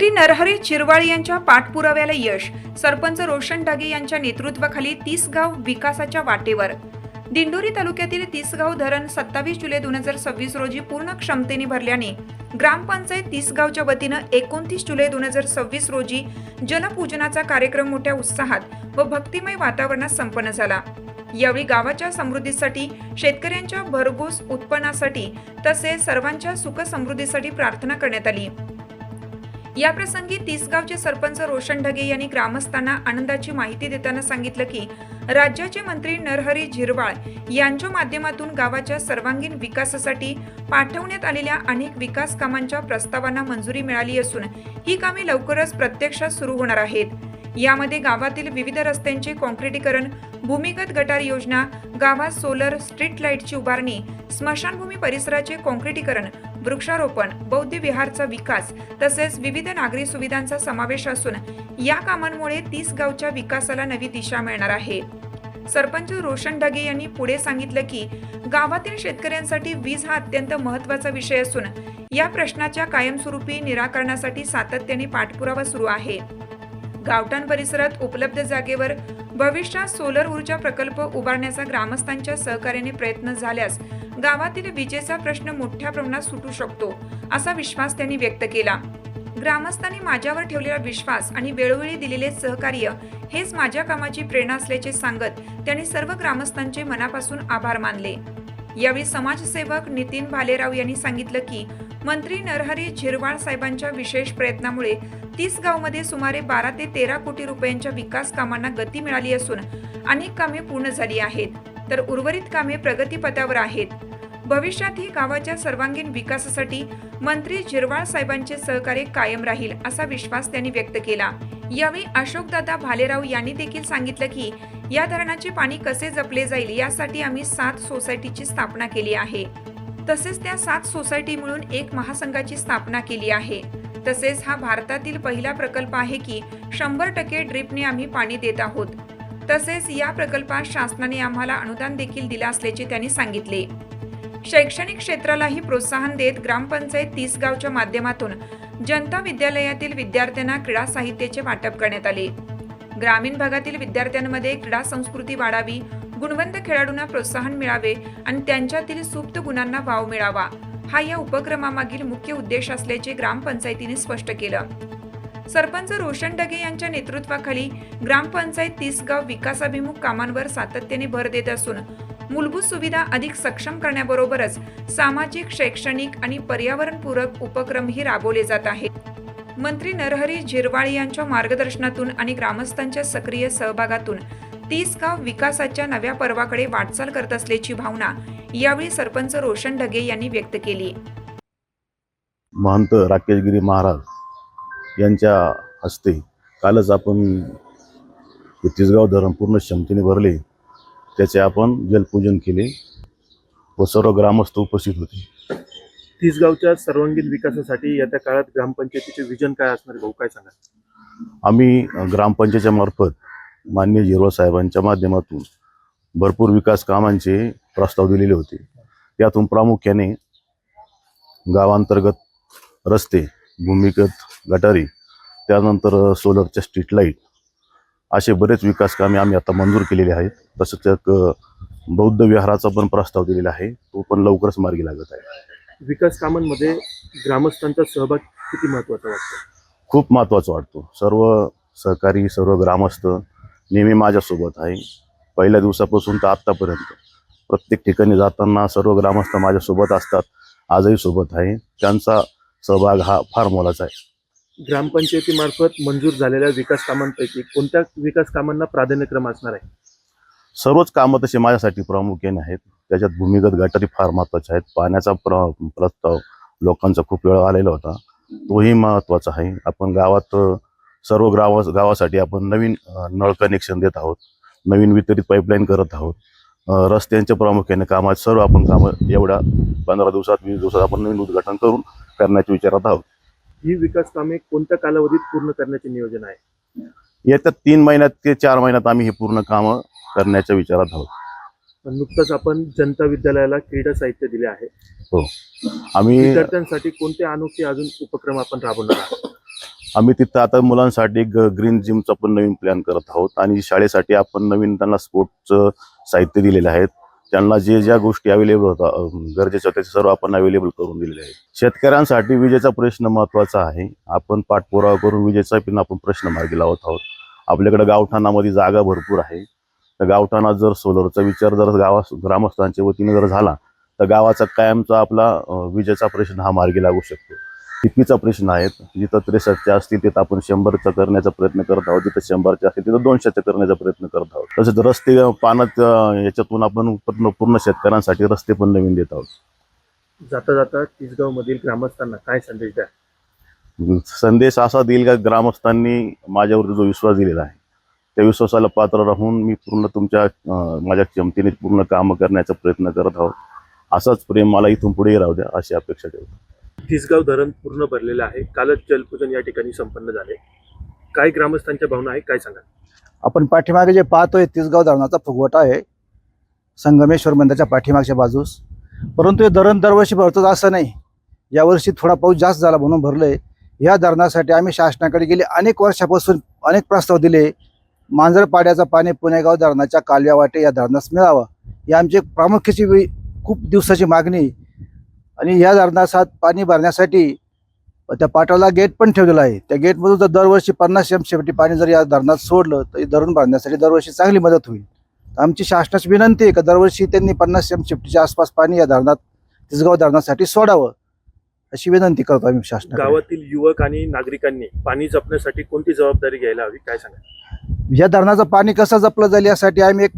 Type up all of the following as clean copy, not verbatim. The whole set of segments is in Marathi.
मंत्री नरहरी झिरवाळ यांच्या पाठपुराव्याला यश. सरपंच रोशन डागे यांच्या नेतृत्वाखाली 30 गाव विकासाच्या वाटेवर. दिंडोरी तालुक्यातील 30 गाव धरण 27 जुलै 2026 रोजी पूर्ण क्षमतेने भरल्याने ग्रामपंचायत 30 गावच्या वतीनं 29 जुलै 2026 रोजी जलपूजनाचा कार्यक्रम मोठ्या उत्साहात व भक्तिमय वातावरणात संपन्न झाला. यावेळी गावाच्या समृद्धीसाठी, शेतकऱ्यांच्या भरघोस उत्पन्नासाठी तसेच सर्वांच्या सुख समृद्धीसाठी प्रार्थना करण्यात आली. या प्रसंगी 30 गावचे सरपंच रोशन ढगे यांनी ग्रामस्थांना आनंदाची माहिती देताना सांगितलं की राज्याचे मंत्री नरहरी झिरवाळ यांच्या माध्यमातून गावाच्या सर्वांगीण विकासासाठी पाठवण्यात आलेल्या अनेक विकास कामांच्या प्रस्तावांना मंजुरी मिळाली असून ही कामे लवकरच प्रत्यक्षात सुरू होणार आहेत. यामध्ये गावातील विविध रस्त्यांचे काँक्रिटीकरण, भूमिगत गटार योजना, गावात सोलर स्ट्रीट लाईटची उभारणी, स्मशानभूमी परिसराचे काँक्रिटीकरण, वृक्षारोपण, बौद्ध विहारचा विकास तसेच विविध नागरी सुविधांचा समावेश असून या कामांमुळे 30 गावच्या विकासाला नवी दिशा मिळणार आहे. सरपंच रोशन ढगे यांनी पुढे सांगितलं की गावातील शेतकऱ्यांसाठी वीज हा अत्यंत महत्त्वाचा विषय असून या प्रश्नाच्या कायमस्वरूपी निराकरणासाठी सातत्याने पाठपुरावा सुरू आहे. गावठाण परिसरात उपलब्ध जागेवर भविष्यात सोलर ऊर्जा प्रकल्प उभारण्याचा ग्रामस्थांच्या सहकार्याने प्रयत्न झाल्यास गावातील विजेचा प्रश्न मोठ्या प्रमाणात सुटू शकतो असा विश्वास त्यांनी व्यक्त केला. ग्रामस्थांनी माझ्यावर ठेवलेला विश्वास आणि वेळोवेळी दिलेले सहकार्य हेच माझ्या कामाची प्रेरणा असल्याचे सांगत त्यांनी सर्व ग्रामस्थांचे मनापासून आभार मानले. यावेळी समाजसेवक नितीन भालेराव यांनी सांगितलं की मंत्री नरहरी झिरवाळ साहेबांच्या विशेष प्रयत्नामुळे 30 गावमध्ये सुमारे 12 ते 13 कोटी रुपयांच्या विकास कामांना गती मिळाली असून अनेक कामे पूर्ण झाली आहेत, तर उर्वरित कामे प्रगतीपथावर आहेत. भविष्यातही गावाच्या सर्वांगीण विकासासाठी मंत्री झिरवाळ साहेबांचे सहकार्य कायम राहील असा विश्वास त्यांनी व्यक्त केला. यावेळी अशोकदादा भालेराव यांनी देखील सांगितलं की या धरणाचे पाणी कसे जपले जाईल यासाठी आम्ही 7 सोसायटीची स्थापना केली आहे. तसेच त्या 7 सोसायटी मिळून एक महासंघाची स्थापना केली आहे. तसेच हा भारतातील पहिला प्रकल्प आहे की 100% ड्रिपने आम्ही पाणी देत आहोत. तसेच या प्रकल्पात शासनाने आम्हाला अनुदान देखील दिले असल्याचे त्यांनी सांगितले. शैक्षणिक क्षेत्रालाही प्रोत्साहन देत ग्रामपंचायत 30 गावच्या माध्यमातून जनता विद्यालयातील विद्यार्थ्यांना क्रीडा साहित्याचे वाटप करण्यात आले. ग्रामीण भागातील विद्यार्थ्यांमध्ये क्रीडा संस्कृती वाढावी, गुणवंत खेळाडूंना प्रोत्साहन मिळावे आणि त्यांच्यातील सुप्त गुणांना वाव मिळावा हा या उपक्रमामागील मुख्य उद्देश असल्याचे ग्रामपंचायतीने स्पष्ट केलं. सरपंच रोशन ढगे यांच्या नेतृत्वाखाली ग्रामपंचायत 30 गाव विकासाभिमुख कामांवर सातत्याने भर देत असून मूलभूत सुविधा अधिक सक्षम करण्याबरोबरच सामाजिक, शैक्षणिक आणि पर्यावरणपूरक उपक्रमही राबवले जात आहेत. मंत्री नरहरी झिरवाळ यांच्या मार्गदर्शनातून आणि ग्रामस्थांच्या सक्रिय सहभागातून 30 गाव विकासाच्या नव्या पर्वाकडे वाटचाल करत असल्याची भावना यावेळी सरपंच रोशन ढगे यांनी व्यक्त केली. महंत राकेशगिरी महाराज यांच्या हस्ते कालच आपण 30 गाव धरण पूर्ण क्षमतेने भरले, त्याचे आपण जलपूजन केले व सर्व ग्रामस्थ उपस्थित होते. 30 गावच्या सर्वांगीण विकासासाठी येत्या काळात ग्रामपंचायतीचे विजन काय असणार भाऊ, काय सांगा? आम्ही ग्रामपंचायतीच्या मार्फत माननीय झिरवाळ साहेबांच्या माध्यमातून भरपूर विकास कामांचे प्रस्ताव दिलेले होते. त्यातून प्रामुख्याने गावांतर्गत रस्ते, भूमिगत गटारी, त्यानंतर सोलरच्या स्ट्रीट लाईट असे बरेच विकास कामे आम्ही आता मंजूर केलेले आहेत. तसंच एक बौद्ध विहाराचा पण प्रस्ताव दिलेला आहे, तो पण लवकरच मार्गी लागत आहे. विकास कामांमध्ये ग्रामस्थांचा सहभाग किती महत्त्वाचा वाटतो? खूप महत्त्वाचा वाटतो. सर्व सहकारी, सर्व ग्रामस्थ नेहमी माझ्यासोबत आहे. पहिल्या दिवसापासून तर आत्तापर्यंत प्रत्येक ठिकाणी जाताना सर्व ग्रामस्थ माझ्यासोबत असतात, आजही सोबत आहे. त्यांचा सहभाग हा फार मोलाचा आहे. ग्रामपंचायतीमार्फत मंजूर झालेल्या विकास कामांपैकी कोणत्या विकास कामांना प्राधान्यक्रम असणार आहे? सर्वच कामं तसे माझ्यासाठी प्रामुख्याने आहेत. त्याच्यात भूमिगत गटारी फार महत्त्वाच्या आहेत. पाण्याचा प्रस्ताव लोकांचा खूप वेळ आलेला होता, तोही महत्त्वाचा आहे. आपण गावात सर्व गावासाठी आपण नवीन नळ कनेक्शन देत आहोत, नवीन वितरित पाईपलाईन करत आहोत. रस्त्यांच्या प्रामुख्याने कामात सर्व आपण कामं एवढ्या 15 दिवसात 20 दिवसात आपण नवीन उद्घाटन करून करण्याच्या विचारात आहोत. ही विकास कामे कोणत्या कालावधीत पूर्ण करण्याचे नियोजन आहे? येत्या 3 महिन्यात ते 4 महिन्यात आम्ही हे पूर्ण कामं करण्याच्या विचारात आहोत. नुकतंच आपण जनता विद्यालयाला क्रीडा साहित्य दिले आहे. हो, आम्ही विद्यार्थ्यांसाठी कोणते अनोखे अजून उपक्रम आपण राबवणार आहोत? आम्ही तिथं आता मुलांसाठी एक ग्रीन जिमचा पण नवीन प्लॅन करत आहोत आणि शाळेसाठी आपण नवीन त्यांना स्पोर्टचं साहित्य दिलेलं आहे. त्यांना जे ज्या गोष्टी अवेलेबल होता गरजेच्या होत्या ते सर्व आपण अवेलेबल करून दिलेले आहेत. शेतकऱ्यांसाठी विजेचा प्रश्न महत्त्वाचा आहे. आपण पाठपुरावा करून विजेचा पण आपण प्रश्न मार्गी लावत आहोत. आपल्याकडे गावठाणामध्ये जागा भरपूर आहे. तर गावठाणात जर सोलरचा विचार जर ग्रामस्थांच्या वतीने जर झाला तर गावाचा कायमचा आपला विजेचा प्रश्न हा मार्गी लागू शकतो. टिपीचा प्रश्न आहे. जिथं 63च्या असतील तिथं आपण 100चा करण्याचा प्रयत्न करत आहोत. जिथं 100च्या असतील तिथं 200चा करण्याचा प्रयत्न करत आहोत. तसेच रस्ते पाण्यात याच्यातून आपण पूर्ण शेतकऱ्यांसाठी रस्ते पण नवीन देत आहोत. जाता जाता तिसगाव मधील ग्रामस्थांना काय संदेश द्या? संदेश असा देईल का ग्रामस्थांनी माझ्यावर जो विश्वास दिलेला आहे त्या विश्वासाला पात्र राहून मी पूर्ण माझ्या क्षमतेने पूर्ण कामं करण्याचा प्रयत्न करत आहोत. असाच प्रेम मला इथून पुढे राहू द्या अशी अपेक्षा ठेवतो. तिसगाव धरण पूर्ण भरलेलं आहे. कालच जलपूजन या ठिकाणी संपन्न झाले. काय ग्रामस्थांच्या भावना आहे, काय सांगा? आपण पाठीमागे जे पाहतोय तिसगाव धरणाचा फुगवटा आहे संगमेश्वर मंदिराच्या पाठीमागच्या बाजूस. परंतु हे धरण दरवर्षी भरतच असं नाही. यावर्षी थोडा पाऊस जास्त झाला म्हणून भरलंय. या धरणासाठी आम्ही शासनाकडे गेले अनेक वर्षापासून अनेक प्रस्ताव दिले. मांजरपाड्याचं पाणी पुणेगाव धरणाच्या कालव्या वाटे या धरणास मिळावं ही आमची प्रामुख्याची खूप दिवसाची मागणी. आणि या धरणासात पाणी भरण्यासाठी त्या पाटाला गेट पण ठेवलेलं आहे. त्या गेटमधून जर दरवर्षी 50 MCFT पाणी जर या धरणात सोडलं तर धरण भरण्यासाठी दरवर्षी चांगली मदत होईल. आमची शासनाची विनंती आहे की दरवर्षी त्यांनी 50 MCFTच्या आसपास पाणी या धरणात तिसगाव धरणासाठी सोडावं अशी विनंती करतो आम्ही शासनाला. गावातील युवक आणि नागरिकांनी पाणी जपण्यासाठी कोणती जबाबदारी घ्यायला हवी, काय सांगा? या धरणाचं पाणी कसं जपलं जाईल यासाठी आम्ही एक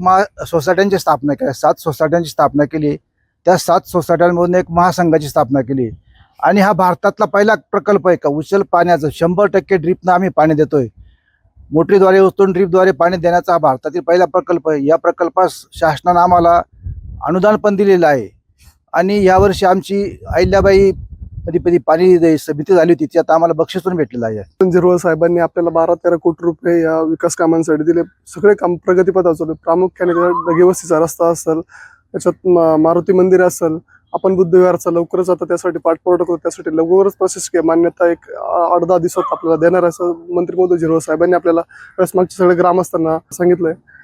सोसायट्यांची स्थापना केली. 7 सोसायट्यांची स्थापना केली. त्या 7 सोसायट्यांमधून एक महासंघाची स्थापना केली. आणि हा भारतातला पहिला प्रकल्प आहे का उचल पाण्याचं 100% ड्रीपनं आम्ही पाणी देतोय. मोटरीद्वारे उचलून ड्रीपद्वारे पाणी देण्याचा हा भारतातील पहिला प्रकल्प आहे. या प्रकल्पास शासनानं आम्हाला अनुदान पण दिलेलं आहे. आणि यावर्षी आमची अहिल्याबाई कधी पाणी समिती झाली होती त्यात आम्हाला बक्षीस पण भेटलेलं आहे. झिरवळ साहेबांनी आपल्याला 12-13 कोटी रुपये या विकास कामांसाठी दिले. सगळे काम प्रगतीपथावर चालू आहे. प्रामुख्याने डगेवस्तीचा रस्ता असेल, त्याच्यात मारुती मंदिर असेल, आपण बुद्धविहारचा लवकरच आता त्यासाठी पाठपुरावा करू. त्यासाठी लवकरच प्रशासकीय मान्यता एक 8-10 दिवसात आपल्याला देणार असं मंत्री महोदय झिरवळ साहेबांनी आपल्याला मागच्या सगळ्या ग्रामस्थांना सांगितलंय.